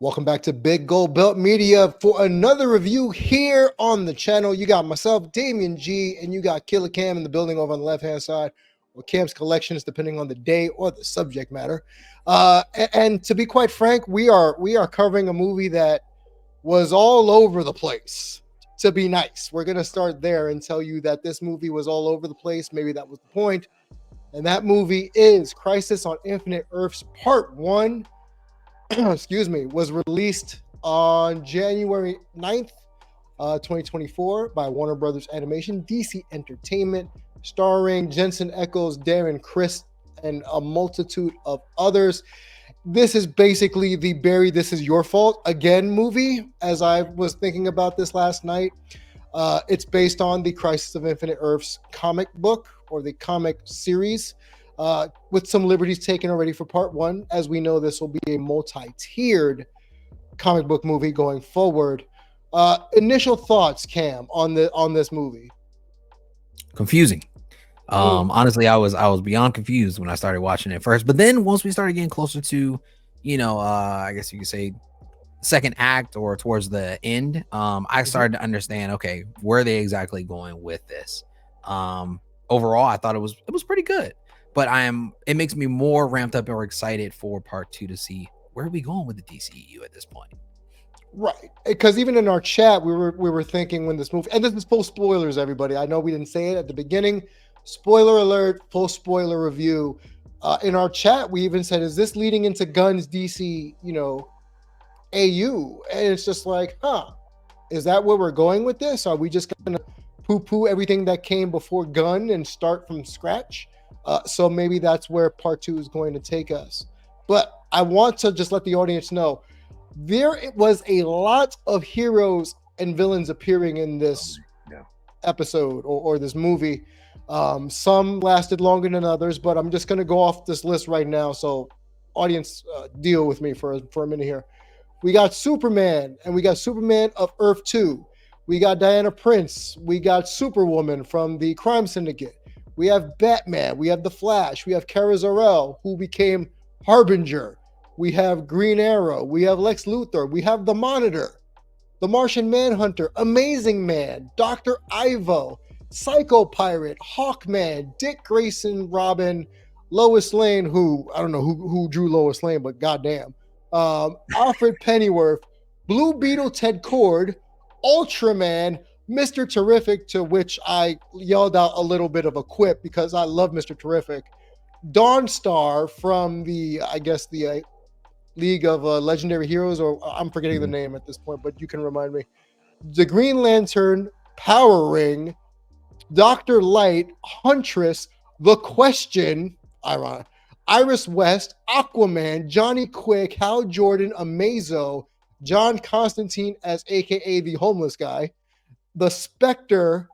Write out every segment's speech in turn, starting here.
Welcome back to Big Gold Belt Media for another review here on the channel. You got myself, Damian G, and you got Killer Cam in the building over on the left-hand side, or Cam's Collections, depending on the day or the subject matter. And to be quite frank, we are covering a movie that was all over the place. To be nice, we're gonna start there and tell you that this movie was all over the place. Maybe that was the point. And that movie is Crisis on Infinite Earths Part 1. Excuse me, was released on January 9th, 2024 by Warner Brothers Animation, DC Entertainment, starring Jensen Ackles, Darren Criss, and a multitude of others. This is basically the Barry, This Is Your Fault Again movie, as I was thinking about this last night. It's based on the Crisis of Infinite Earths comic book, or the comic series, with some liberties taken already for part 1. As we know, this will be a multi-tiered comic book movie going forward. Initial thoughts, Cam, on this movie? Confusing. Honestly, I was beyond confused when I started watching it first, but then once we started getting closer to, I guess you could say second act or towards the end, I started to understand, okay, where are they exactly going with this? Overall, I thought it was pretty good, but it makes me more ramped up or excited for part 2 to see where are we going with the DCEU at this point. Right, because even in our chat, we were thinking when this movie, and this is full spoilers, everybody. I know we didn't say it at the beginning. Spoiler alert, full spoiler review. In our chat, we even said, is this leading into Gunn's DC, AU? And it's just like, is that where we're going with this? Are we just going to poo-poo everything that came before Gunn and start from scratch? So maybe that's where part 2 is going to take us. But I want to just let the audience know, there was a lot of heroes and villains appearing in this episode or this movie. Some lasted longer than others, but I'm just going to go off this list right now. So audience, deal with me for a minute here. We got Superman, and we got Superman of Earth 2. We got Diana Prince. We got Superwoman from the Crime Syndicate. We have Batman. We have The Flash. We have Kara Zor-El, who became Harbinger. We have Green Arrow. We have Lex Luthor. We have The Monitor, The Martian Manhunter, Amazing Man, Dr. Ivo, Psycho Pirate, Hawkman, Dick Grayson, Robin, Lois Lane, who I don't know who drew Lois Lane, but goddamn, Alfred Pennyworth, Blue Beetle, Ted Kord, Ultraman, Mr. Terrific, to which I yelled out a little bit of a quip because I love Mr. Terrific, Dawnstar from the League of Legendary Heroes, or I'm forgetting the name at this point, but you can remind me. The Green Lantern, Power Ring, Dr. Light, Huntress, The Question, Iris West, Aquaman, Johnny Quick, Hal Jordan, Amazo, John Constantine as AKA the homeless guy, The Spectre,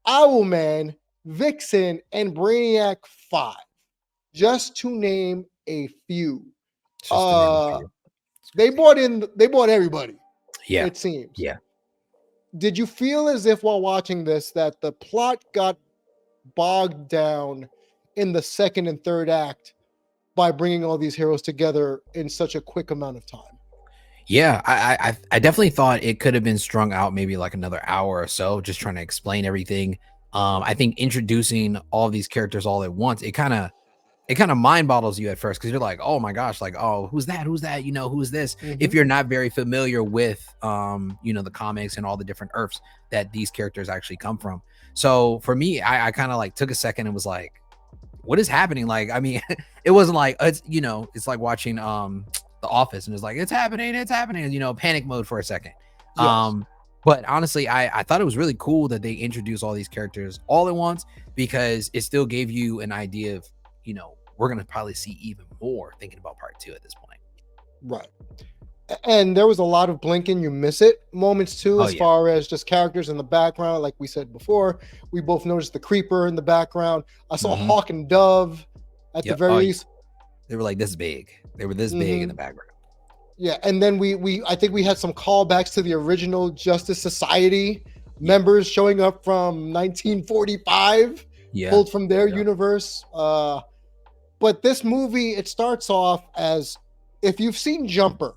Owlman, Vixen, and Brainiac 5. Just to name a few. They bought everybody. Yeah, it seems. Yeah. Did you feel as if while watching this that the plot got bogged down in the second and third act by bringing all these heroes together in such a quick amount of time? Yeah, I definitely thought it could have been strung out maybe like another hour or so, just trying to explain everything. I think introducing all of these characters all at once, it kind of mind boggles you at first, because you're like, oh my gosh, like, oh, who's that? Who's this? If you're not very familiar with, the comics and all the different Earths that these characters actually come from. So for me, I kind of like took a second and was like, what is happening? Like, I mean, it wasn't like, it's like watching The Office, and it's like, it's happening, panic mode for a second. Yes. But honestly, I thought it was really cool that they introduced all these characters all at once, because it still gave you an idea of, we're going to probably see even more thinking about part 2 at this point. Right. And there was a lot of blink and you miss it moments too, as far as just characters in the background. Like we said before, we both noticed the creeper in the background. I saw Hawk and Dove at the very least. They were like this big. They were this big in the background. Yeah. And then I think we had some callbacks to the original Justice Society members showing up from 1945, pulled from their universe. But this movie, it starts off as, if you've seen Jumper,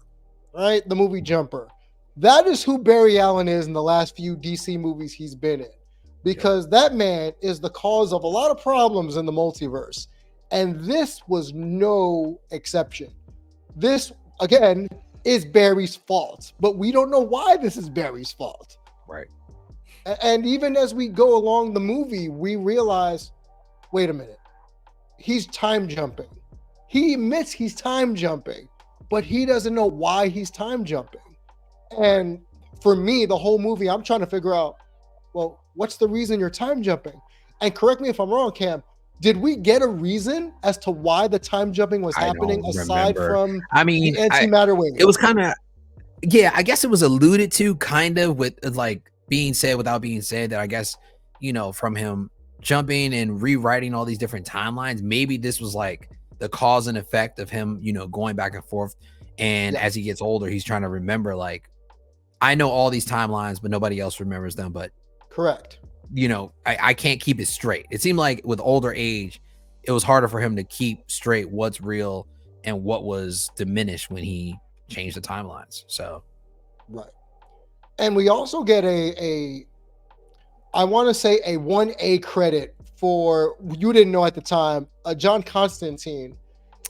right? The movie Jumper. That is who Barry Allen is in the last few DC movies he's been in, because that man is the cause of a lot of problems in the multiverse. And this was no exception. This, again, is Barry's fault, but we don't know why this is Barry's fault. Right. And even as we go along the movie, we realize, wait a minute, he's time jumping. He admits he's time jumping, but he doesn't know why he's time jumping. And for me, the whole movie, I'm trying to figure out, well, what's the reason you're time jumping? And correct me if I'm wrong, Cam, did we get a reason as to why the time jumping was happening aside from the antimatter wave? It was kind of, yeah, I guess it was alluded to kind of with like being said without being said, that I guess, you know, from him jumping and rewriting all these different timelines, maybe this was like the cause and effect of him, you know, going back and forth. And as he gets older, he's trying to remember, like, I know all these timelines, but nobody else remembers them. But correct. You know, I can't keep it straight. It seemed like with older age, it was harder for him to keep straight what's real and what was diminished when he changed the timelines. So, right. And we also get I want to say a 1A credit for, you didn't know at the time, John Constantine.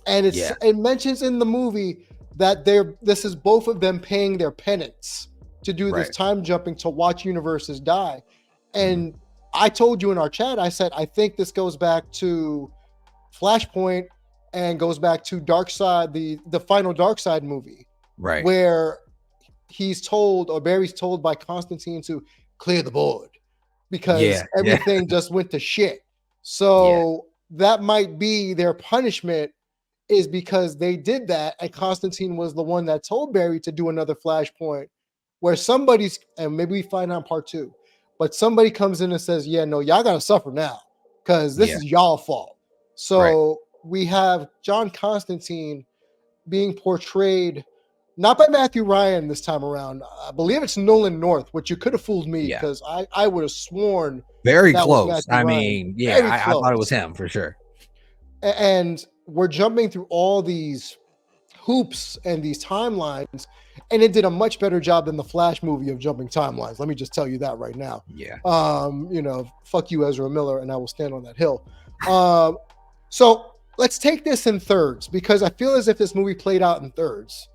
And it mentions in the movie that this is both of them paying their penance to do this time jumping to watch universes die. And I told you in our chat, I said, I think this goes back to Flashpoint and goes back to Darkseid, the final Darkseid movie, right? Where he's told, or Barry's told by Constantine to clear the board because everything just went to shit. So that might be their punishment, is because they did that, and Constantine was the one that told Barry to do another Flashpoint, where somebody's, and maybe we find out part 2, but somebody comes in and says, yeah, no, y'all gotta suffer now because this is y'all fault. So we have John Constantine being portrayed not by Matthew Ryan this time around. I believe it's Nolan North, which you could have fooled me because I would have sworn very close. I mean, I thought it was him for sure. And we're jumping through all these hoops and these timelines, and it did a much better job than the Flash movie of jumping timelines. Let me just tell you that right now. You know, fuck you, Ezra Miller, and I will stand on that hill. So let's take this in thirds, because I feel as if this movie played out in thirds.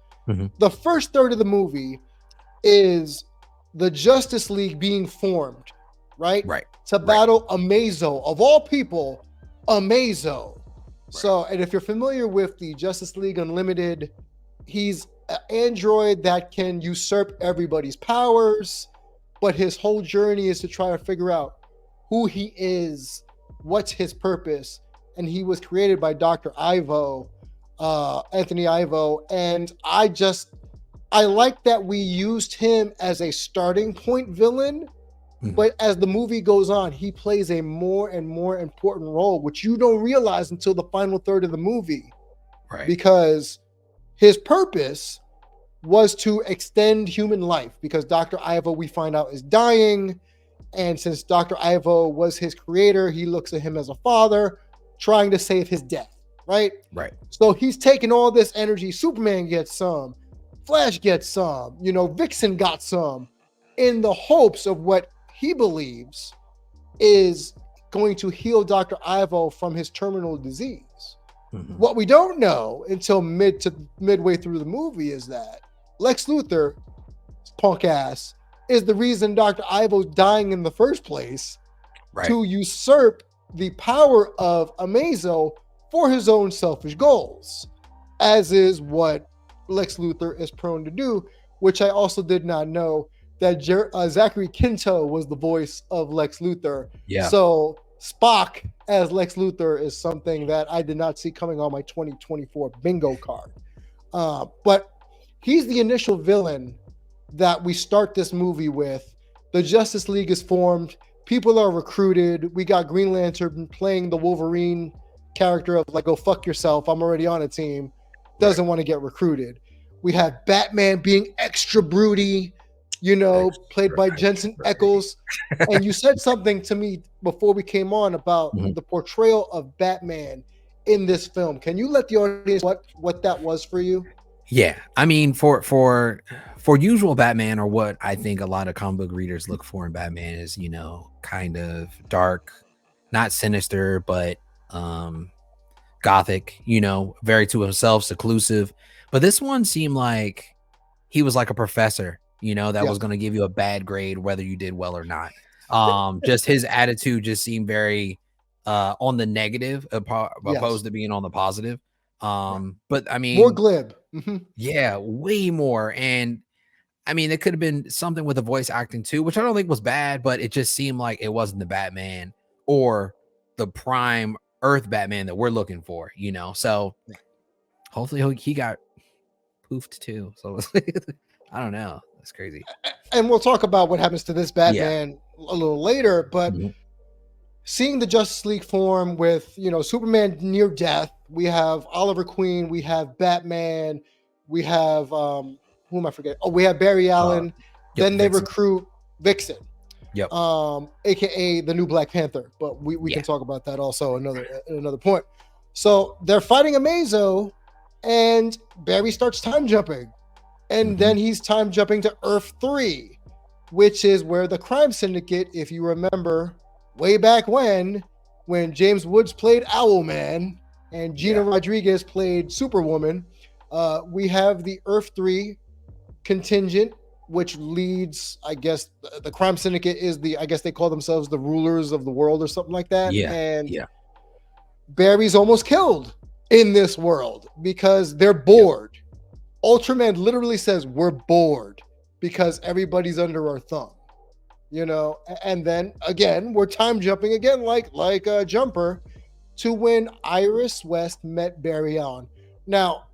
The first third of the movie is the Justice League being formed, right? To battle Amazo, of all people, Amazo. So, and if you're familiar with the Justice League Unlimited, he's an android that can usurp everybody's powers, but his whole journey is to try to figure out who he is, what's his purpose, and he was created by Dr. Ivo, Anthony Ivo, and I like that we used him as a starting point villain, but as the movie goes on, he plays a more and more important role, which you don't realize until the final third of the movie. Because his purpose was to extend human life, because Dr. Ivo, we find out, is dying. And since Dr. Ivo was his creator, he looks at him as a father trying to save his death, right? So he's taking all this energy. Superman gets some, Flash gets some, you know, Vixen got some, in the hopes of what he believes is going to heal Dr. Ivo from his terminal disease. What we don't know until midway through the movie is that Lex Luthor, punk ass, is the reason Dr. Ivo's dying in the first place, to usurp the power of Amazo for his own selfish goals, as is what Lex Luthor is prone to do, which I also did not know that Zachary Quinto was the voice of Lex Luthor. So Spock as Lex Luthor is something that I did not see coming on my 2024 bingo card. But he's the initial villain that we start this movie with. The Justice League is formed. People are recruited. We got Green Lantern playing the Wolverine character of like, go fuck yourself, I'm already on a team. Doesn't want to get recruited. We have Batman being extra broody, you know, played by Jensen Ackles. And you said something to me before we came on about the portrayal of Batman in this film. Can you let the audience what that was for you? Yeah, I mean, for usual Batman, or what I think a lot of comic book readers look for in Batman is, kind of dark, not sinister, but gothic, very to himself, seclusive. But this one seemed like he was like a professor, that Yeah, was going to give you a bad grade whether you did well or not. Just his attitude just seemed very on the negative, yes, opposed to being on the positive. right. But I More mean, glib. Hmm. yeah, way more. And I mean, it could have been something with the voice acting too, which I don't think was bad, but it just seemed like it wasn't the Batman or the prime Earth Batman that we're looking for, So hopefully he got poofed too. So I don't know. That's crazy. And we'll talk about what happens to this Yeah. Batman a little later, but Mhm. seeing the Justice League form with, Superman near death, we have Oliver Queen, we have Batman, we have who am I forgetting? Oh, we have Barry Uh, Allen. yep. Then they Vixen. recruit Vixen, Yep. aka the new Black Panther. But we Yeah. can talk about that also another point. So they're fighting Amazo, and Barry starts time jumping. And Mhm. then he's time jumping to Earth 3, which is where the crime syndicate, if you remember way back when James Woods played Owlman and Gina Yeah. Rodriguez played Superwoman, we have the Earth 3 contingent, which leads, I guess, the crime syndicate is I guess they call themselves the rulers of the world or something like that. Yeah. And Yeah. Barry's almost killed in this world because they're Yep. bored. Ultraman literally says we're bored because everybody's under our thumb, and then again we're time jumping again like a jumper to when Iris West met Barry Allen. Now,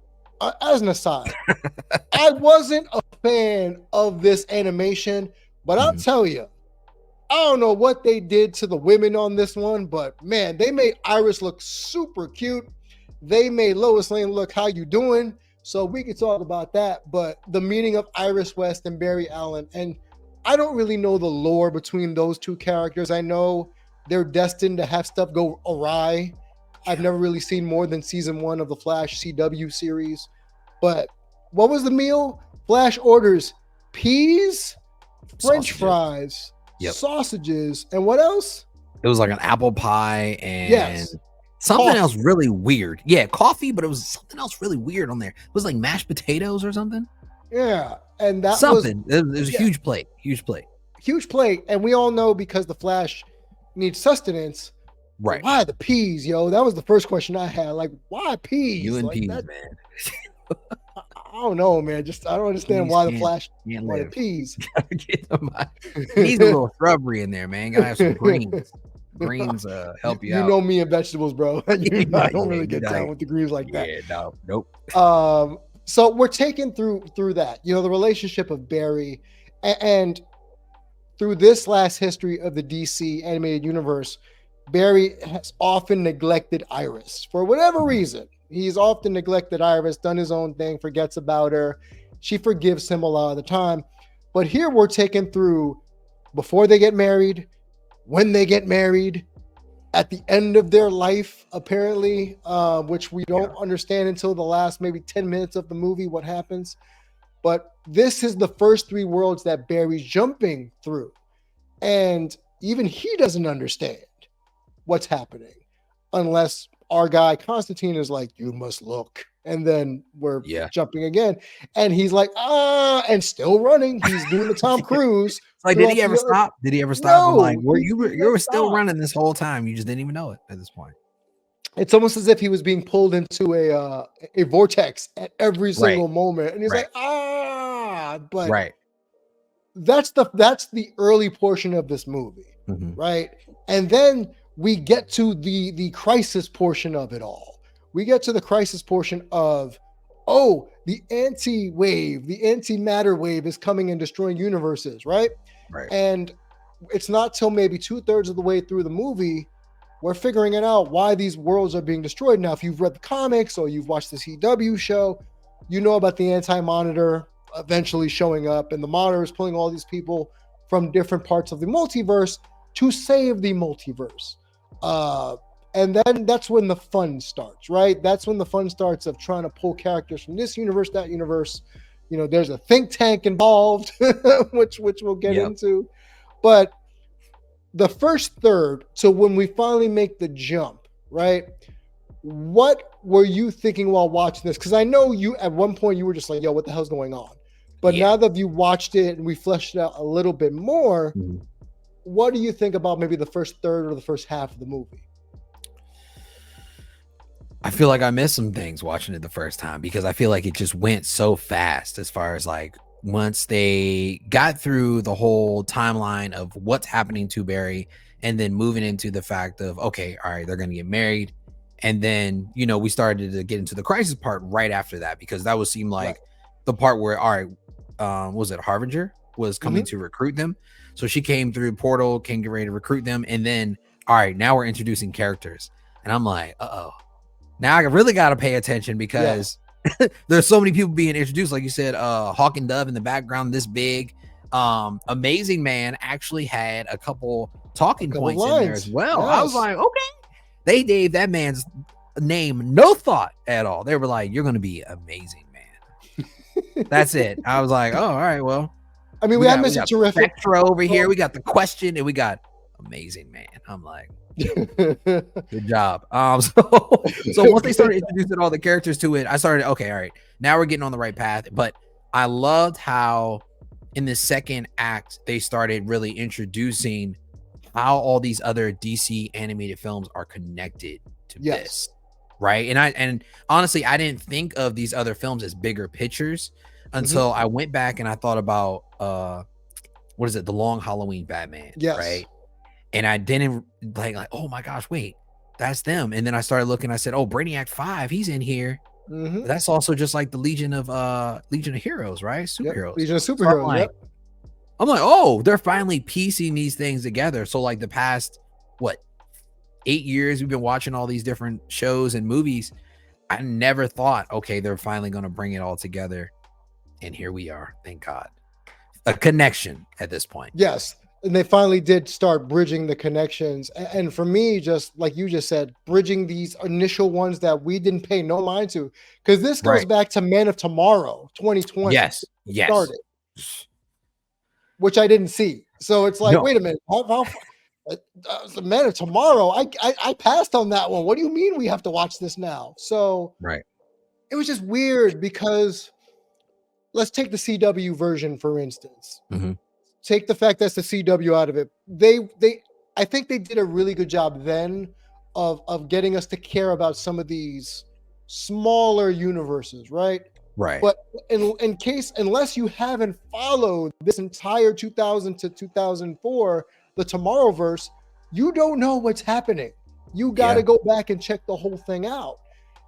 as an aside, I wasn't a fan of this animation, but I'll Mhm. tell you, I don't know what they did to the women on this one, but man, they made Iris look super cute. They made Lois Lane look how you doing. So we could talk about that. But the meeting of Iris West and Barry Allen, and I don't really know the lore between those two characters. I know they're destined to have stuff go awry. I've Yeah. never really seen more than season 1 of the Flash CW series. But what was the meal? Flash orders peas, French Sausages. fries, Yep. sausages, and what else? It was like an apple pie and Yes, something else coffee. really weird. Yeah, coffee, but it was something else really weird on there. It was like mashed potatoes or something. Yeah, and that was Something. It was a yeah, huge plate. Huge plate. huge plate. And we all know because the Flash needs sustenance. Right. Why the peas, yo? That was the first question I had. Like, why You peas? and Like peas, that. man. I don't know, man. Just I don't understand Peas why the can't Flash can't wanted live. peas. Get them out. He needs a little shrubbery in there, man. Gotta have some greens. Greens help you You out. know me and vegetables, bro. I don't really You get know, down with the greens like that. yeah, no, nope. So we're taken through that, the relationship of Barry and through this last history of the DC animated universe. Barry has often neglected Iris for whatever Mhm. reason. He's often neglected Iris, done his own thing, forgets about her. She forgives him a lot of the time. But here we're taken through before they get married, when they get married, at the end of their life, apparently, which we don't understand until the last maybe 10 minutes of the movie what happens. But this is the first 3 worlds that Barry's jumping through. And even he doesn't understand what's happening unless our guy Constantine is like, you must look. And then we're Yeah. jumping again. And he's like, and still running. He's doing the Tom Cruise. It's like, did he ever stop? Did he ever stop? I'm like, No, you he were didn't still stop. running this whole time. You just didn't even know it at this point. It's almost as if he was being pulled into a vortex at every Right. single moment. And he's Right. like, but Right. that's the early portion of this movie, Mhm. right? And then we get to the crisis portion of it all. We get to the crisis portion of, the anti-wave, the antimatter wave is coming and destroying universes, right? Right. And it's not till maybe 2/3 of the way through the movie we're figuring it out why these worlds are being destroyed. Now, if you've read the comics or you've watched the CW show, you know about the anti-monitor eventually showing up, and the monitor is pulling all these people from different parts of the multiverse to save the multiverse. And then that's when the fun starts, right? That's when the fun starts of trying to pull characters from this universe, that universe. You know, there's a think tank involved, which we'll get into. But the first third, so when we finally make the jump, right? What were you thinking while watching this? Because I know you at one point you were just like, yo, what the hell's going on? But now that you watched it and we fleshed it out a little bit more, what do you think about maybe the first third or the first half of the movie? I feel like I missed some things watching it the first time because I feel like it just went so fast as far as like once they got through the whole timeline of what's happening to Barry and then moving into the fact of, okay, all right, they're going to get married. And then, you know, we started to get into the crisis part right after that because that would seem like the part where, all right, was it Harbinger was coming to recruit them? So she came through the portal, came ready to recruit them. And then, all right, now we're introducing characters. And I'm like, now I really got to pay attention because there's so many people being introduced. Like you said, Hawk and Dove in the background, this big. Amazing Man actually had a couple talking points in there as well. Yes. I was like, okay. They gave that man's name no thought at all. They were like, you're going to be Amazing Man. That's it. I was like, oh, all right, well. I mean, we got Mr. Terrific Spectra over here. We got the Question and we got Amazing Man. I'm like, good job. So once they started introducing all the characters to it, I started, okay, all right, now we're getting on the right path. But I loved how in the second act they started really introducing how all these other DC animated films are connected to this, right? And honestly, I didn't think of these other films as bigger pictures until I went back and I thought about what is it, the Long Halloween Batman, right? And I didn't like, oh my gosh, wait, that's them. And then I started looking, I said, oh, Brainiac 5, he's in here. That's also just like the Legion of Heroes, right? Superheroes. Legion of Superheroes. So I'm like, oh, they're finally piecing these things together. So like the past, 8 years, we've been watching all these different shows and movies. I never thought, okay, they're finally going to bring it all together. And here we are. Thank God. A connection at this point. Yes. And they finally did start bridging the connections. And for me, just like you just said, bridging these initial ones that we didn't pay no mind to. Because this goes back to Man of Tomorrow, 2020. Yes. Started, which I didn't see. So it's like, wait a minute. The Man of Tomorrow, I passed on that one. What do you mean we have to watch this now? So it was just weird because let's take the CW version, for instance. Take the fact that's the CW out of it. I think they did a really good job then of getting us to care about some of these smaller universes, right? Right. But in case, unless you haven't followed this entire 2000 to 2004, the Tomorrowverse, you don't know what's happening. You got to go back and check the whole thing out.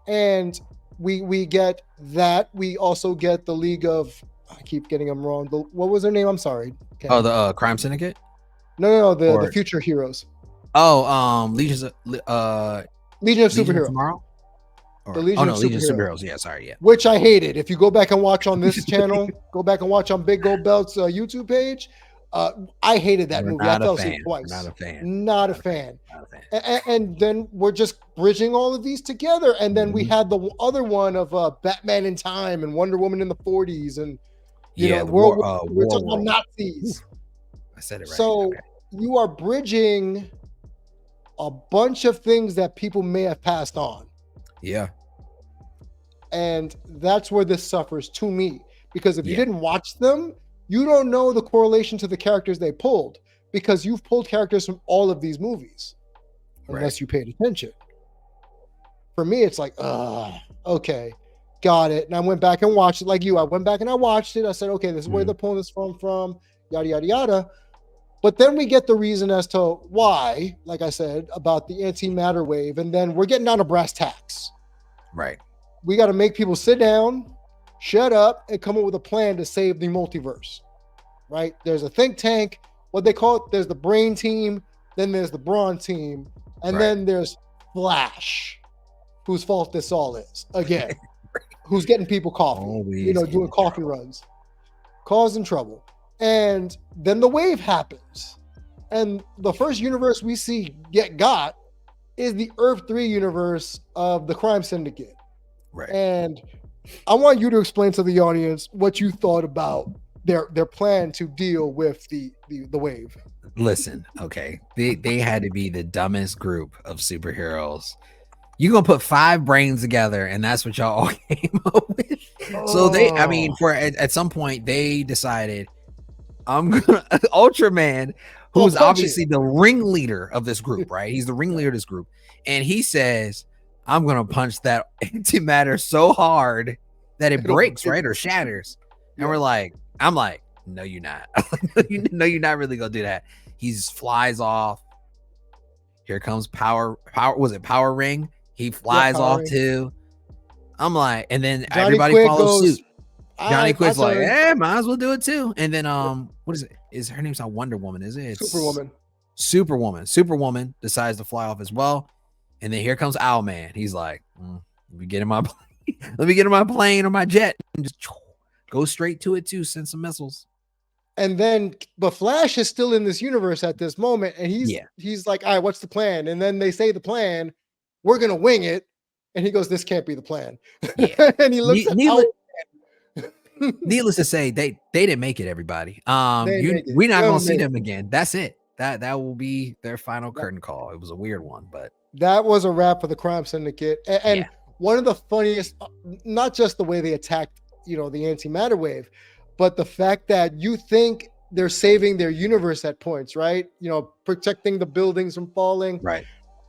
And we get that. We also get the League of, I keep getting them wrong. What was their name? I'm sorry. Okay. Oh, the Crime Syndicate? No, the Future Heroes. Oh, Legion of Superheroes. Tomorrow? The Legion of Superheroes. Yeah, sorry. Yeah. Which I hated. If you go back and watch on this channel, go back and watch on Big Gold Belt's YouTube page. I hated that movie. I fell asleep twice. Not a fan. And then we're just bridging all of these together. And then we had the other one of Batman in Time and Wonder Woman in the 40s. And, you know, we're talking about Nazis. I said it right. So you are bridging a bunch of things that people may have passed on. Yeah. And that's where this suffers to me. Because if you didn't watch them, you don't know the correlation to the characters they pulled because you've pulled characters from all of these movies, unless you paid attention. For me, it's like, okay, got it. And I went back and watched it like you. I went back and I watched it. I said, okay, this is where they're pulling this from, yada, yada, yada. But then we get the reason as to why, like I said, about the antimatter wave. And then we're getting down to brass tacks. Right. We got to make people sit down, shut up, and come up with a plan to save the multiverse, right? There's a think tank, what they call it, there's the brain team, then there's the brawn team, and then there's Flash, whose fault this all is, again, who's getting people coffee, doing coffee runs, causing trouble. And then the wave happens. And the first universe we see got is the Earth 3 universe of the crime syndicate. Right. And I want you to explain to the audience what you thought about their plan to deal with the wave. Listen, okay. They had to be the dumbest group of superheroes. You're gonna put 5 brains together, and that's what y'all all came up with. So I mean, at some point they decided, I'm gonna Ultraman, who's obviously the ringleader of this group, right? He's the ringleader of this group, and he says, I'm gonna punch that antimatter so hard that it breaks, right, or shatters. And I'm like, no, you're not. No, you're not really gonna do that. He flies off. Here comes power. Was it Power Ring? He flies off too. I'm like, and then everybody follows suit. Johnny Quick's like, might as well do it too. And then what is it? Is her name's not Wonder Woman, is it? It's Superwoman. Superwoman decides to fly off as well. And then here comes Owlman. He's like, let me get in my plane or my jet and just go straight to it too. Send some missiles. And then, but Flash is still in this universe at this moment, and he's like, all right, what's the plan? And then they say the plan, we're gonna wing it, and he goes, this can't be the plan. Yeah. And he looks needless to say, they didn't make it, everybody. We're not gonna see them again. That's it. That will be their final curtain call. It was a weird one, but that was a wrap for the crime syndicate. And one of the funniest, not just the way they attacked, the antimatter wave, but the fact that you think they're saving their universe at points, right? Protecting the buildings from falling. Right.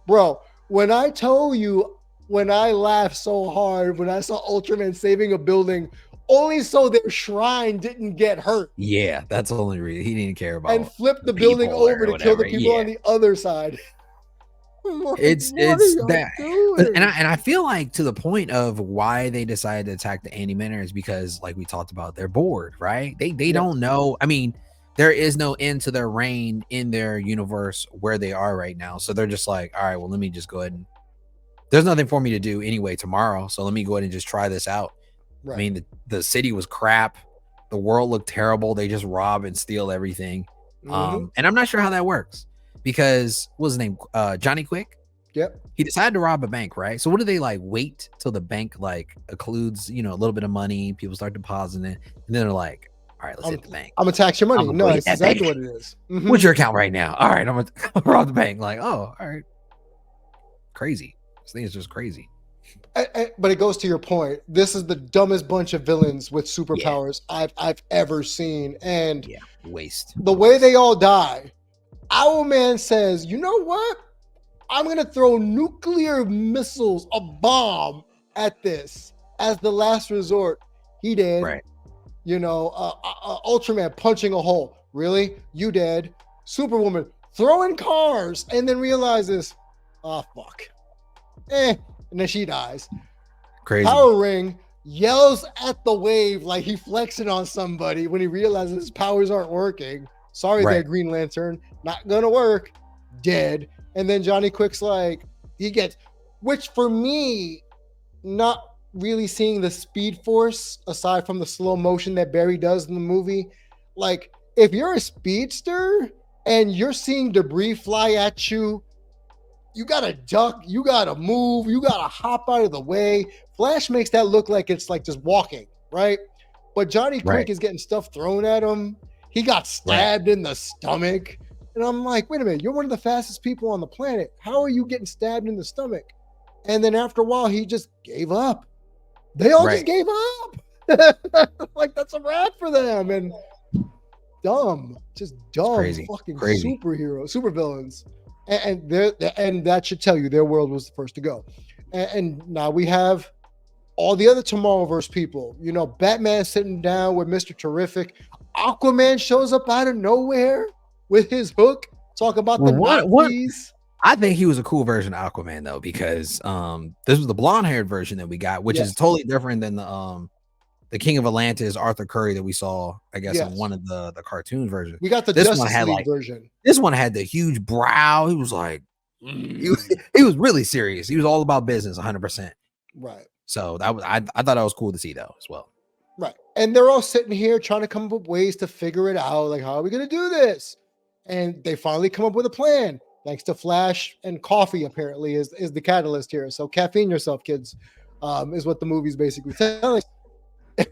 Bro, when I told you, when I laughed so hard when I saw Ultraman saving a building only so their shrine didn't get hurt. Yeah, that's the only reason. He didn't care about and flip the building over to kill the people on the other side. It's that, and I feel like to the point of why they decided to attack the antimatter is because, like we talked about, they're bored, right? They don't know. I mean, there is no end to their reign in their universe where they are right now, so they're just like, all right, well, let me just go ahead and there's nothing for me to do anyway tomorrow, so let me go ahead and just try this out. Right. I mean, the city was crap, the world looked terrible. They just rob and steal everything, and I'm not sure how that works. Because what's his name? Johnny Quick. Yep. He decided to rob a bank, right? So what do they wait till the bank occludes, a little bit of money, people start depositing it, and then they're like, all right, let's hit the bank. I'm gonna tax your money. No, that's exactly what it is. What's your account right now? All right, I'm gonna rob the bank. Like, oh, all right. Crazy. This thing is just crazy. But it goes to your point. This is the dumbest bunch of villains with superpowers I've ever seen. And waste. The way they all die. Owlman says, you know what? I'm going to throw nuclear missiles, a bomb at this as the last resort. He did. Right. Ultraman punching a hole. Really? You did. Superwoman throwing cars and then realizes, fuck. And then she dies. Crazy. Power Ring yells at the wave like he flexing on somebody when he realizes his powers aren't working. Sorry there, Green Lantern. Not gonna work. Dead. And then Johnny Quick's like, which for me, not really seeing the speed force aside from the slow motion that Barry does in the movie. Like, if you're a speedster and you're seeing debris fly at you, you gotta duck, you gotta move, you gotta hop out of the way. Flash makes that look like it's like just walking, right? But Johnny Quick is getting stuff thrown at him. He got stabbed in the stomach. And I'm like, wait a minute, you're one of the fastest people on the planet. How are you getting stabbed in the stomach? And then after a while, he just gave up. They all just gave up. Like, that's a wrap for them. And dumb, just dumb, fucking supervillains. And that should tell you their world was the first to go. And now we have all the other Tomorrowverse people. Batman sitting down with Mr. Terrific. Aquaman shows up out of nowhere with his hook. Talk about the Nazis. I think he was a cool version of Aquaman though, because this was the blonde-haired version that we got, which is totally different than the King of Atlantis, Arthur Curry, that we was, I guess, in one of the cartoon versions. We got the Justice League version. This one had the huge brow. He was like, he was really serious. He was all about business, 100%. Right. So I thought that was cool to see though as well. Right. And they're all sitting here trying to come up with ways to figure it out. Like, how are we going to do this? And they finally come up with a plan. thanks to Flash and coffee, apparently, is the catalyst here. So caffeine yourself, kids, is what the movie's basically telling us.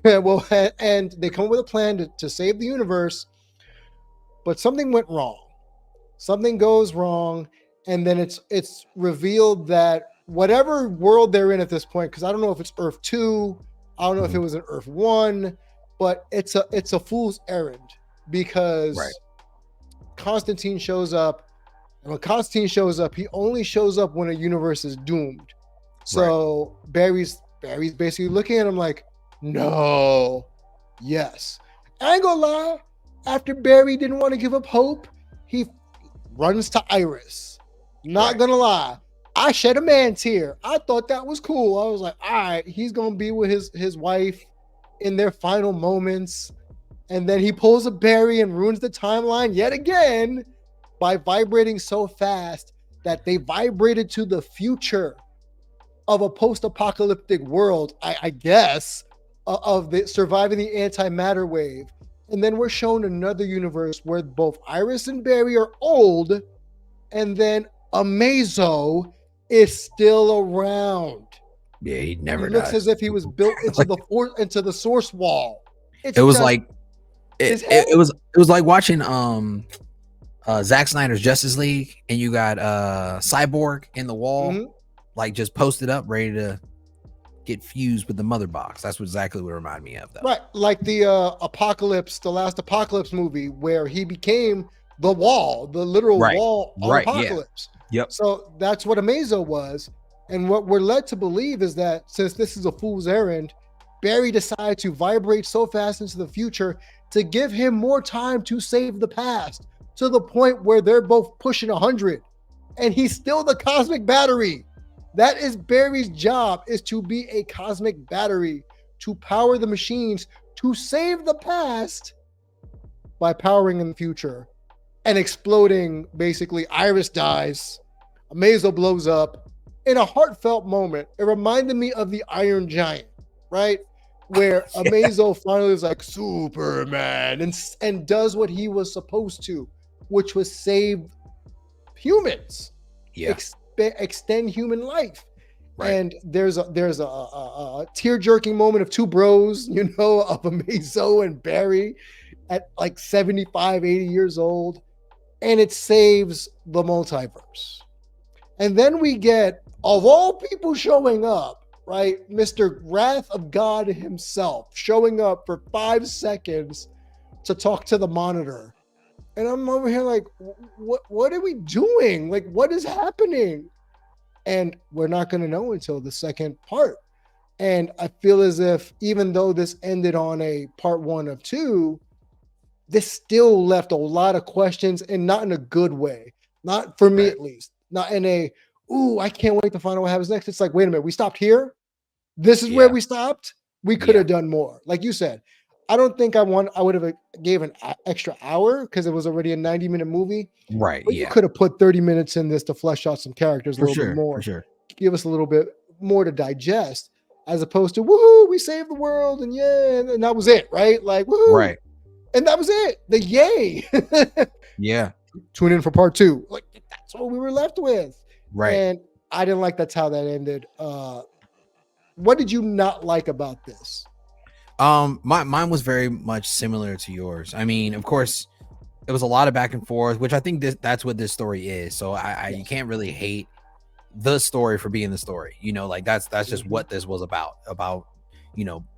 Well, and they come up with a plan to save the universe, but something went wrong. Something goes wrong, and then it's revealed that whatever world they're in at this point, because I don't know if it's Earth 2, I don't know if it was an Earth 1, but it's a fool's errand, because Constantine shows up. And when Constantine shows up, he only shows up when a universe is doomed. So Barry's basically looking at him like, no, yes. I ain't gonna lie, after Barry didn't want to give up hope, he runs to Iris. Not gonna lie, I shed a man tear. I thought that was cool. I was like, all right, he's gonna be with his wife in their final moments. And then he pulls a Barry and ruins the timeline yet again by vibrating so fast that they vibrated to the future of a post-apocalyptic world, I guess, of the surviving the antimatter wave. And then we're shown another universe where both Iris and Barry are old, and then Amazo is still around. Yeah, he never looks dies. as if he was built into the source wall. It was like it was like watching Zack Snyder's Justice League, and you got Cyborg in the wall, like just posted up, ready to get fused with the mother box. That's exactly what it reminded me of, though. Right, like the the last Apocalypse movie, where he became the wall, the literal wall of Apocalypse. Yeah. Yep. So that's what Amazo was, and what we're led to believe is that since this is a fool's errand, Barry decided to vibrate so fast into the future to give him more time to save the past, to the point where they're both pushing 100, and he's still the cosmic battery. That is Barry's job, is to be a cosmic battery, to power the machines, to save the past by powering in the future and exploding. Basically, Iris dies, Amazo blows up in a heartfelt moment. It reminded me of the Iron Giant, right? Where Amazo finally is like Superman and does what he was supposed to, which was save humans, extend human life. And there's a tear-jerking moment of two bros, of Amazo and Barry at like 75, 80 years old, and it saves the multiverse. And then we get, of all people showing up, right, Mr. Wrath of God himself showing up for 5 seconds to talk to the monitor. And I'm over here like, what are we doing? Like, what is happening? And we're not going to know until the second part. And I feel as if, even though this ended on a part 1 of 2, this still left a lot of questions, and not in a good way. Not for me, at least. Not in a, ooh, I can't wait to find out what happens next. It's like, wait a minute, we stopped here? This is where we stopped? We could have done more. Like you said, I don't think I would have gave an extra hour, because it was already a 90-minute movie. Right. But you could have put 30 minutes in this to flesh out some characters a little bit more. For sure. Give us a little bit more to digest, as opposed to, woohoo, we saved the world, and and that was it, right? Like, woohoo. Right. And that was it. The yay. Yeah. Tune in for part 2. Like, that's what we were left with. Right. And I didn't like that's how that ended. What did you not like about this? Mine was very much similar to yours. I mean, of course, it was a lot of back and forth, which I think that's what this story is. So you can't really hate the story for being the story. Like that's just what this was about,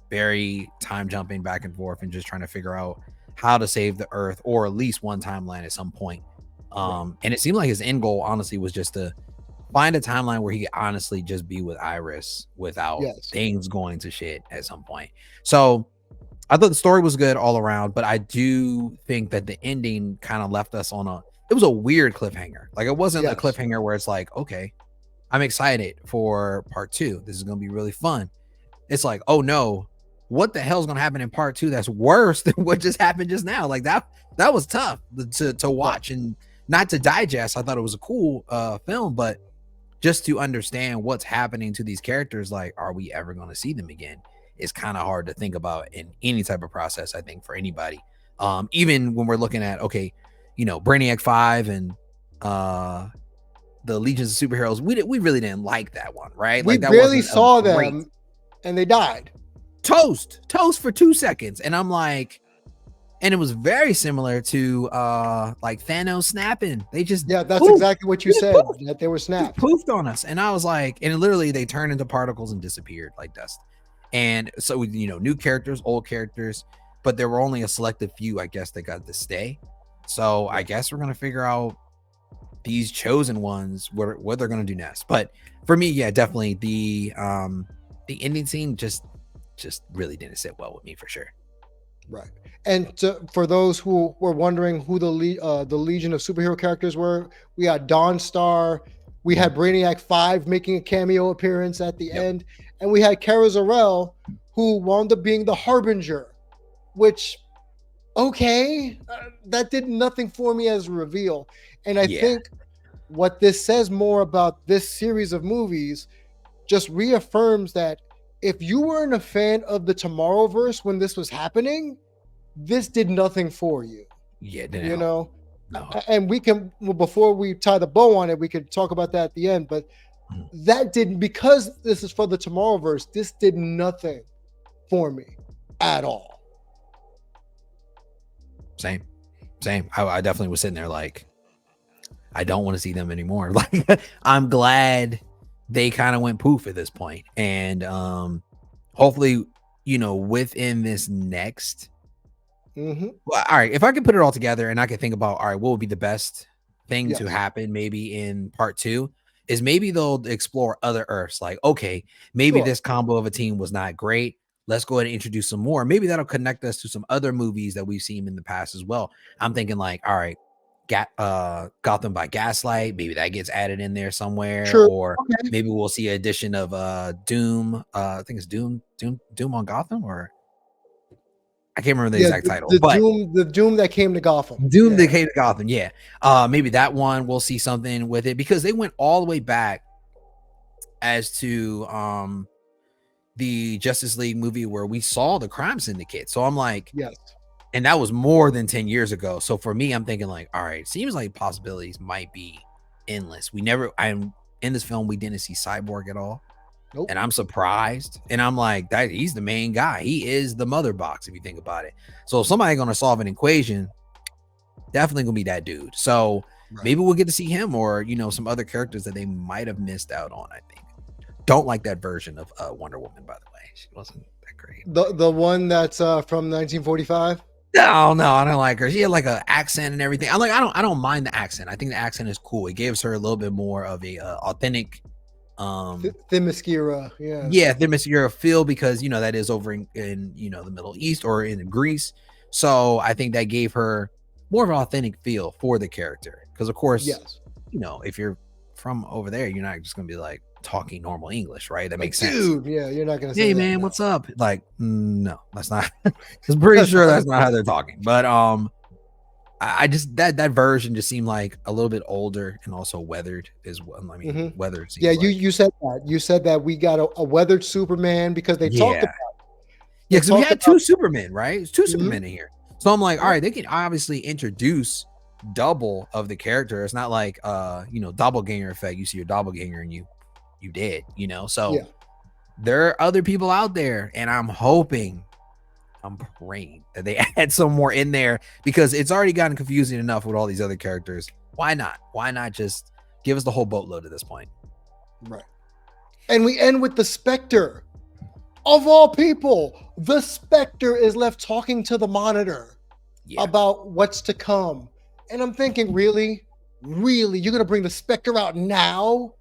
Barry time jumping back and forth and just trying to figure out how to save the Earth, or at least one timeline at some point. And it seemed like his end goal, honestly, was just to find a timeline where he could honestly just be with Iris without things going to shit at some point. So I thought the story was good all around, but I do think that the ending kind of left us on it was a weird cliffhanger. Like, it wasn't a cliffhanger where it's like, okay, I'm excited for part 2. This is going to be really fun. It's like, oh no, what the hell's going to happen in part 2 that's worse than what just happened just now? Like, that was tough to watch and not to digest. I thought it was a cool film, but just to understand what's happening to these characters, like, are we ever going to see them again? It's kind of hard to think about in any type of process, I think, for anybody. Even when we're looking at, okay, Brainiac 5 and the Legions of Superheroes, we really didn't like that one, right? We Like that barely wasn't saw great. them, and they died. Toast for 2 seconds, and I'm like, and it was very similar to like Thanos snapping. They just That's exactly what you said, that they were just snapped. poofed on us, and I was like, and literally they turned into particles and disappeared like dust. And so, you know, new characters, old characters, but there were only a selective few, I guess, that got to stay. So I guess we're gonna figure out these chosen ones what they're gonna do next. But for me, yeah, definitely the ending scene just really didn't sit well with me for sure. Right. And for those who were wondering who the Legion of superhero characters were, we had Dawnstar, we had Brainiac 5 making a cameo appearance at the end, and we had Kara Zor-El, who wound up being the Harbinger, which, okay, that did nothing for me as a reveal. And I think what this says more about this series of movies just reaffirms that if you weren't a fan of the Tomorrowverse when this was happening, this did nothing for you. Yeah, it didn't you help. know. No. And we can, before we tie the bow on it, we could talk about that at the end. But that didn't, because this is for the Tomorrowverse, this did nothing for me at all. Same. I definitely was sitting there like, I don't want to see them anymore. Like, I'm glad they kind of went poof at this point. And hopefully, you know, within this next. Well, all right, if I could put it all together and I could think about, all right, what would be the best thing to happen maybe in part 2 is maybe they'll explore other Earths. Like, okay, maybe this combo of a team was not great. Let's go ahead and introduce some more. Maybe that'll connect us to some other movies that we've seen in the past as well. I'm thinking like, all right, Gotham by Gaslight, maybe that gets added in there somewhere. Sure. Or maybe we'll see an addition of Doom. I think it's Doom on Gotham, or I can't remember the exact title. The Doom that came to Gotham. That came to Gotham, yeah. Maybe that one we'll see something with it, because they went all the way back as to the Justice League movie where we saw the crime syndicate. So I'm like, and that was more than 10 years ago. So for me, I'm thinking like, all right, seems like possibilities might be endless. I'm in this film, we didn't see Cyborg at all. Nope. And I'm surprised. And I'm like, that he's the main guy. He is the mother box, if you think about it. So if somebody's gonna solve an equation, definitely gonna be that dude. So maybe we'll get to see him, or, you know, some other characters that they might have missed out on. I think. Don't like that version of Wonder Woman, by the way. She wasn't that great. The one that's from 1945. No, I don't like her. She had like an accent and everything. I don't mind the accent. I think the accent is cool. It gives her a little bit more of a authentic Themyscira, Themyscira feel, because, you know, that is over in you know, the Middle East or in Greece. So I think that gave her more of an authentic feel for the character, because of course, you know, if you're from over there, you're not just gonna be like talking normal English, right? That makes sense. Dude, you're not gonna say, hey man, what's up? Like, no, that's not. I'm pretty sure that's not how they're talking. But I just that version just seemed like a little bit older and also weathered as well. I mean, weathered. You said that. You said that we got a weathered Superman, because they talked about it. Yeah, because we had two Supermen, right? It's two Supermen in here. So I'm like, all right, they can obviously introduce double of the character. It's not like you know, doppelganger effect. You see your doppelganger and you dead, you know. So there are other people out there, and I'm praying that they add some more in there, because it's already gotten confusing enough with all these other characters. Why not just give us the whole boatload at this point? Right. And we end with the Spectre. Of all people, the Spectre is left talking to the Monitor about what's to come. And I'm thinking, really, you're going to bring the Spectre out now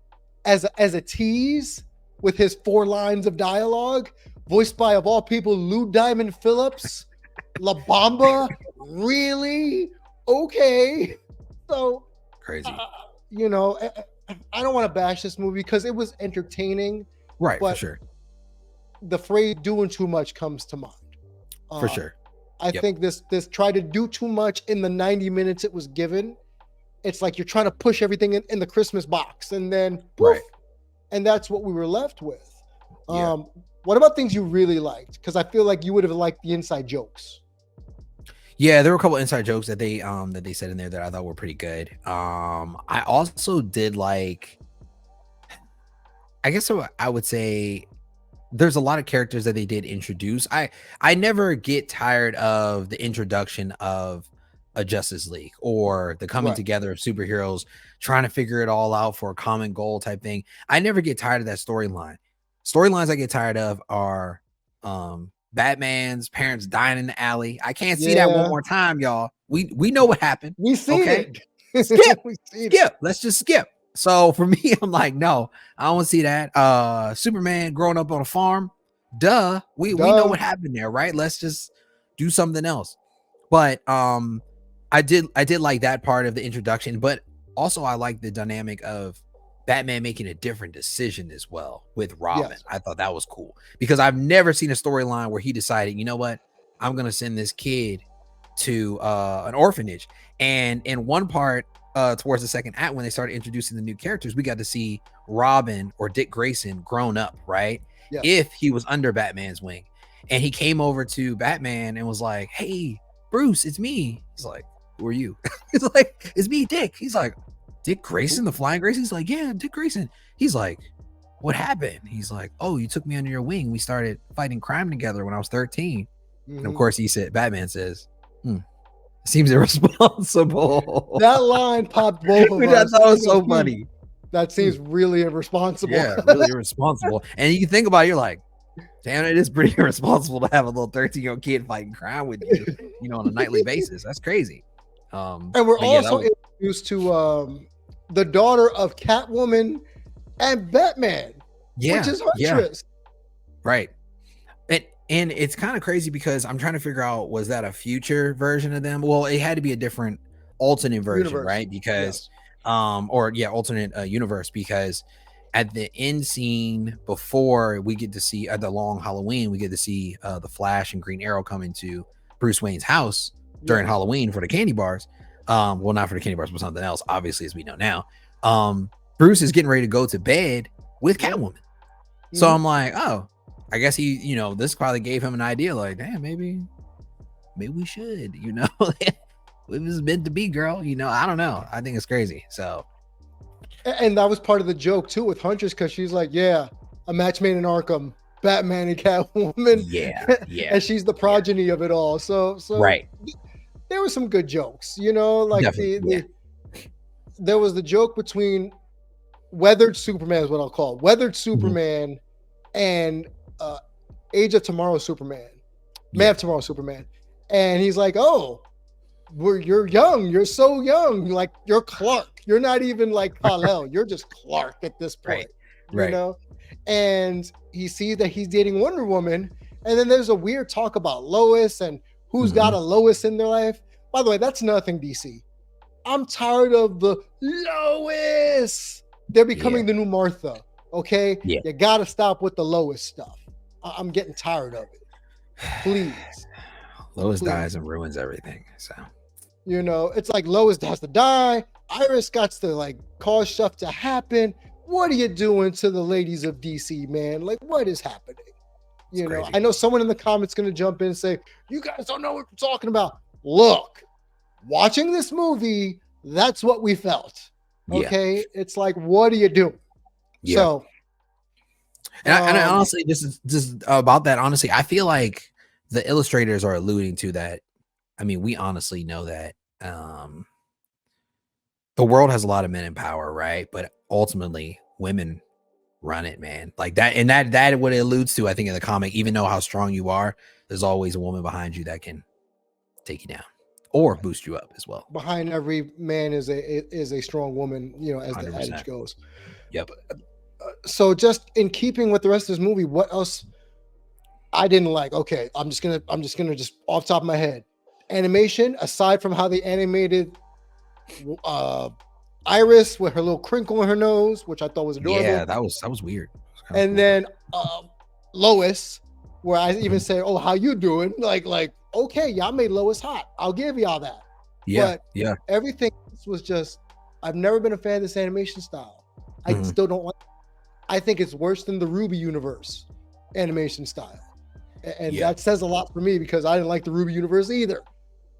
as a tease with his 4 lines of dialogue, voiced by, of all people, Lou Diamond Phillips, La Bamba? Really? Okay. So crazy. You know, I don't want to bash this movie because it was entertaining. Right, for sure. The phrase "doing too much" comes to mind. For sure. I think this tried to do too much in the 90 minutes it was given. It's like you're trying to push everything in the Christmas box, and then poof, and that's what we were left with. What about things you really liked? Because I feel like you would have liked the inside jokes. Yeah, there were a couple inside jokes that they said in there that I thought were pretty good. I also did like, I guess so I would say there's a lot of characters that they did introduce. I never get tired of the introduction of a Justice League or the coming Right. together of superheroes trying to figure it all out for a common goal type thing. I never get tired of that storyline. Storylines I get tired of are Batman's parents dying in the alley. I can't see that one Yeah, more time, y'all. We know what happened. we seen Okay. it. Skip, We seen it. skip. Let's just skip. So for me, I'm like, no, I don't want to see that. Superman growing up on a farm. Duh. We know Duh. what happened there, right? Let's just do something else. But I did like that part of the introduction, but also I like the dynamic of Batman making a different decision as well with Robin. Yes. I thought that was cool because I've never seen a storyline where he decided, you know what, I'm gonna send this kid to an orphanage. And in one part, towards the second act, when they started introducing the new characters, we got to see Robin or Dick Grayson grown up, right? Yes. If he was under Batman's wing, and he came over to Batman and was like, "Hey, Bruce, it's me." He's like, "Who are you?" He's like, "It's me, Dick." He's like, "Dick Grayson, the Flying Grayson?" He's like, "Yeah, Dick Grayson." He's like, "What happened?" He's like, "Oh, you took me under your wing. We started fighting crime together when I was 13." And of course, Batman says, seems irresponsible. That line popped both of Which us. I thought was so funny. That seems really irresponsible. Yeah, really irresponsible. And you think about it, you're like, damn, it is pretty irresponsible to have a little 13-year-old kid fighting crime with you, on a nightly basis. That's crazy. And we're also introduced to the daughter of Catwoman and Batman, which is Huntress. Right. And it's kind of crazy because I'm trying to figure out, was that a future version of them? Well, it had to be a different alternate version, right? Because alternate universe, because at the end scene before we get to see at the long Halloween, we get to see the Flash and Green Arrow come into Bruce Wayne's house during Halloween for the candy bars. Well, not for the candy bars, but something else, obviously, as we know now. Bruce is getting ready to go to bed with Catwoman. So I'm like, oh, I guess he, this probably gave him an idea, like, damn, maybe we should, it was meant to be, girl. I don't know. I think it's crazy. So, and that was part of the joke too with Huntress, because she's like, yeah, a match made in Arkham, Batman and Catwoman. Yeah. And she's the progeny of it all. So right. There were some good jokes, like there was the joke between Weathered Superman is what I'll call it. Weathered Superman and Age of Tomorrow Superman, Man of Tomorrow Superman. And he's like, oh, you're young. You're so young. Like, you're Clark. You're not even like Kal-El. You're just Clark at this point. Right. And he sees that he's dating Wonder Woman. And then there's a weird talk about Lois and who's got a Lois in their life. By the way, that's nothing, DC. I'm tired of the Lois. They're becoming the new Martha. Okay? Yeah. You got to stop with the Lois stuff. I'm getting tired of it. Please. Lois dies and ruins everything. So, it's like Lois has to die. Iris got to like cause stuff to happen. What are you doing to the ladies of DC, man? Like, what is happening? I know someone in the comments going to jump in and say, you guys don't know what we're talking about. Look, watching this movie, that's what we felt. Okay. It's like, what are you doing? Yeah. So, and I honestly, just about that, honestly, I feel like the illustrators are alluding to that. I mean, we honestly know that the world has a lot of men in power, right? But ultimately, women run it, man. Like that, and that what it alludes to, I think, in the comic. Even though how strong you are, there's always a woman behind you that can take you down or boost you up as well. Behind every man is a strong woman, as 100%. The adage goes. Yep. So just in keeping with the rest of this movie, what else I didn't like? Okay, I'm just gonna off the top of my head, animation. Aside from how they animated Iris with her little crinkle in her nose, which I thought was adorable. Yeah, that was weird. And cool. Then Lois, where I even say, "Oh, how you doing?" Like, okay, y'all made Lois hot. I'll give y'all that. Yeah, but everything was just. I've never been a fan of this animation style. I still don't like. I think it's worse than the Ruby universe animation style. And that says a lot for me because I didn't like the Ruby universe either.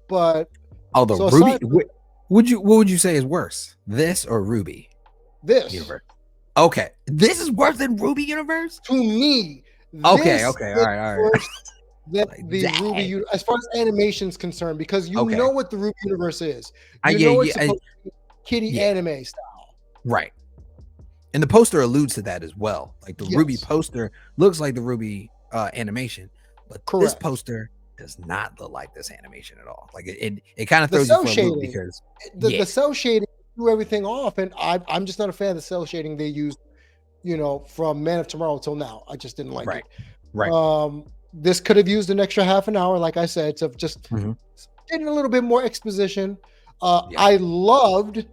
But Oh, the so Ruby. aside from What would you say is worse, this or Ruby this, universe? Okay, this is worse than Ruby universe. to me, Okay, this all is right. worse than Like, the Ruby dang. as far as animation is concerned, because you Okay. know what the Ruby universe is. I You yeah know yeah it's supposed to be kiddie yeah anime style. right. And the poster alludes to that as well. Like the Ruby Yes, poster looks like the Ruby animation, but this correct. poster does not look like this animation at all. Like it kind of The throws you cell for a loop shading, because the cell shading threw everything off, and I'm just not a fan of the cell shading they used, from Man of Tomorrow till now. I just didn't like right, it. right, This could have used an extra half an hour, like I said, to just mhm, getting a little bit more exposition. yeah, I loved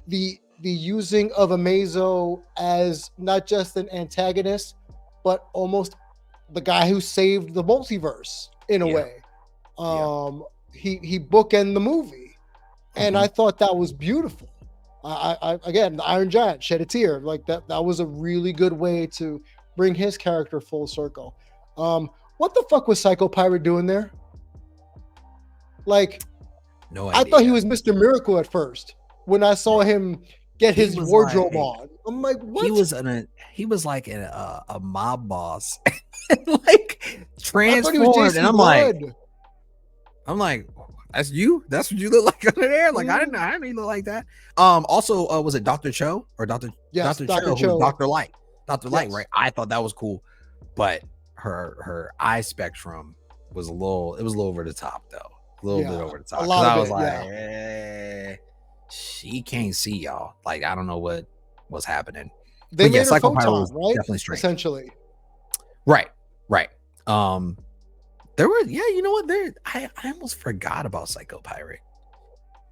the using of Amazo as not just an antagonist, but almost the guy who saved the multiverse in a yeah, way. yeah, He bookended the movie, and mhm, I thought that was beautiful. I again, the Iron Giant shed a tear. Like that was a really good way to bring his character full circle. What the fuck was Psycho Pirate doing there? Like, no I thought he idea. was Mr. Miracle at first when I saw Bro, him get he his was wardrobe like on. I'm like, he what? was he was like a mob boss, like I thought he was transformed, and Jason Blood. I'm like, that's you? That's what you look like under there? Like Mm, I didn't even look like that. Also, was it Dr. Cho or yes, Dr. Dr. Cho who was Cho. Dr. Light? Dr. Light, Yes. right? I thought that was cool, but her eye spectrum was a little over the top though. A little bit Yeah. over the A top. Cause lot I of was it. like, Yeah. she can't see y'all. Like, I don't know what was happening. They But yeah, made her Psycho Pirate photon, was right? definitely strange. Essentially. Right, right. There were, yeah, you know what? I almost forgot about Psycho Pirate.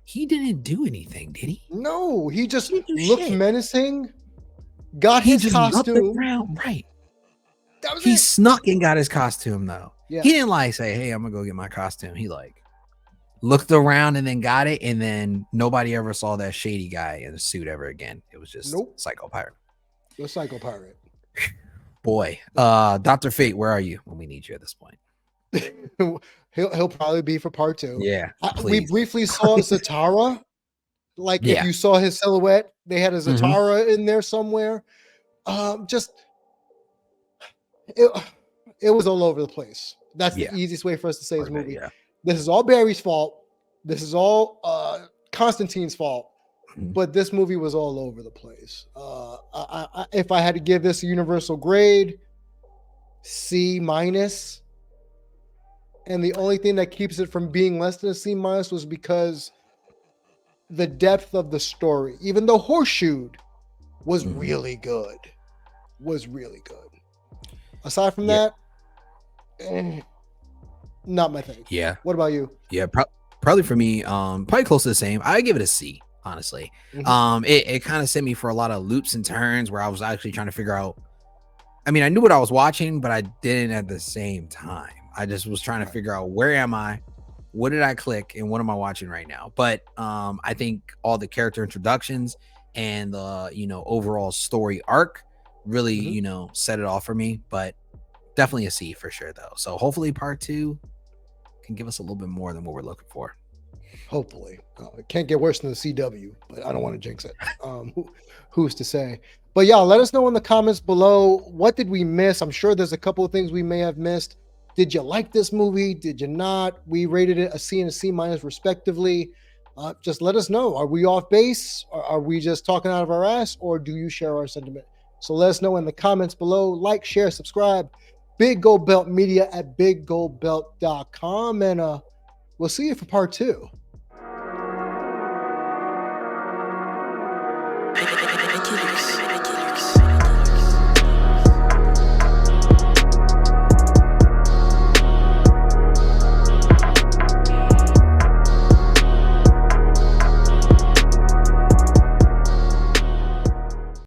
He didn't do anything, did he? No, he just He didn't do looked shit. menacing, got He his just looked costume. around, right? That was He it. snuck and got his costume though. Yeah. He didn't like say, "Hey, I'm gonna go get my costume." He like looked around and then got it, and then nobody ever saw that shady guy in a suit ever again. It was just Nope. Psycho Pirate. The Psycho Pirate. Boy, Dr. Fate, where are you when we need you at this point? he'll probably be for part 2. Yeah, We please. briefly saw Zatara. Like if Yeah. you saw his silhouette, they had a Mhm. Zatara in there somewhere. Just it, it was all over the place. That's the Yeah. easiest way for us to say Quite his a bit, movie. yeah. This is all Barry's fault. This is all Constantine's fault. Mhm. But this movie was all over the place. If I had to give this a universal grade, C minus. And the only thing that keeps it from being less than a C minus was because the depth of the story, even though Horseshoed was Mhm. really good, was really good. Aside from Yeah. that, not my thing. Yeah. What about you? Yeah, probably for me, probably close to the same. I give it a C, honestly. Mhm. It kind of sent me for a lot of loops and turns where I was actually trying to figure out. I mean, I knew what I was watching, but I didn't at the same time. I just was trying to Right. figure out where am I, what did I click, and what am I watching right now. But I think all the character introductions and the overall story arc really Mhm. set it off for me. But definitely a C for sure, though. So hopefully part 2 can give us a little bit more than what we're looking for. Hopefully, it can't get worse than the CW, but I don't want to jinx it. Who's to say? But yeah, let us know in the comments below. What did we miss? I'm sure there's a couple of things we may have missed. Did you like this movie? Did you not? We rated it a C and a C minus respectively. Just let us know. Are we off base? Are we just talking out of our ass? Or do you share our sentiment? So let us know in the comments below. Like, share, subscribe. Big Gold Belt Media at biggoldbelt.com. And we'll see you for part 2.